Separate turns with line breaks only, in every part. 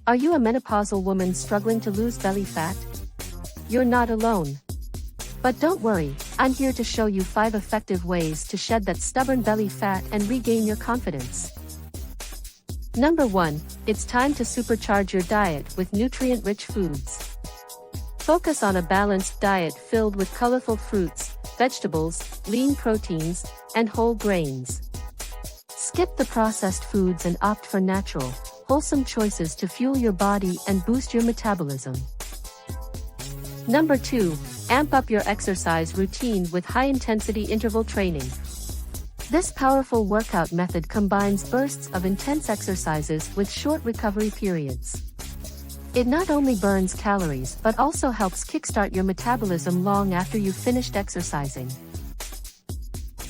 Are you a menopausal woman struggling to lose belly fat? You're not alone. But don't worry, I'm here to show you 5 effective ways to shed that stubborn belly fat and regain your confidence. Number 1, it's time to supercharge your diet with nutrient-rich foods. Focus on a balanced diet filled with colorful fruits, vegetables, lean proteins, and whole grains. Skip the processed foods and opt for natural, wholesome choices to fuel your body and boost your metabolism. Number 2, amp up your exercise routine with high-intensity interval training. This powerful workout method combines bursts of intense exercises with short recovery periods. It not only burns calories but also helps kickstart your metabolism long after you've finished exercising.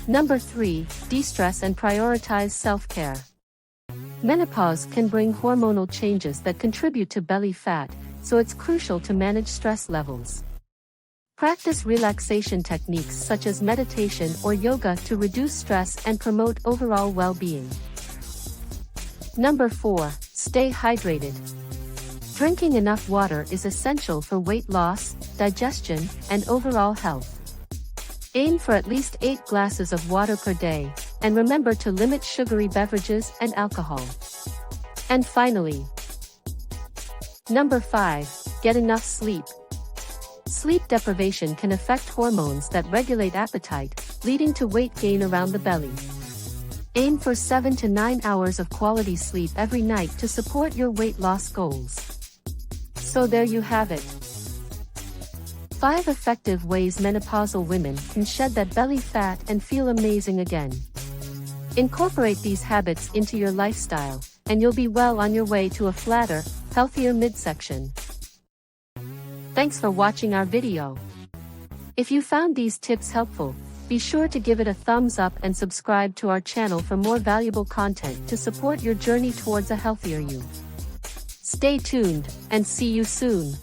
Number 3, de-stress and prioritize self-care. Menopause can bring hormonal changes that contribute to belly fat, so it's crucial to manage stress levels. Practice relaxation techniques such as meditation or yoga to reduce stress and promote overall well-being. Number 4, stay hydrated. Drinking enough water is essential for weight loss, digestion, and overall health. Aim for at least 8 glasses of water per day, and remember to limit sugary beverages and alcohol. And finally, number 5, get enough sleep. Sleep deprivation can affect hormones that regulate appetite, leading to weight gain around the belly. Aim for 7 to 9 hours of quality sleep every night to support your weight loss goals. So there you have it. 5 effective ways menopausal women can shed that belly fat and feel amazing again. Incorporate these habits into your lifestyle, and you'll be well on your way to a flatter, healthier midsection. Thanks for watching our video. If you found these tips helpful, be sure to give it a thumbs up and subscribe to our channel for more valuable content to support your journey towards a healthier you. Stay tuned, and see you soon.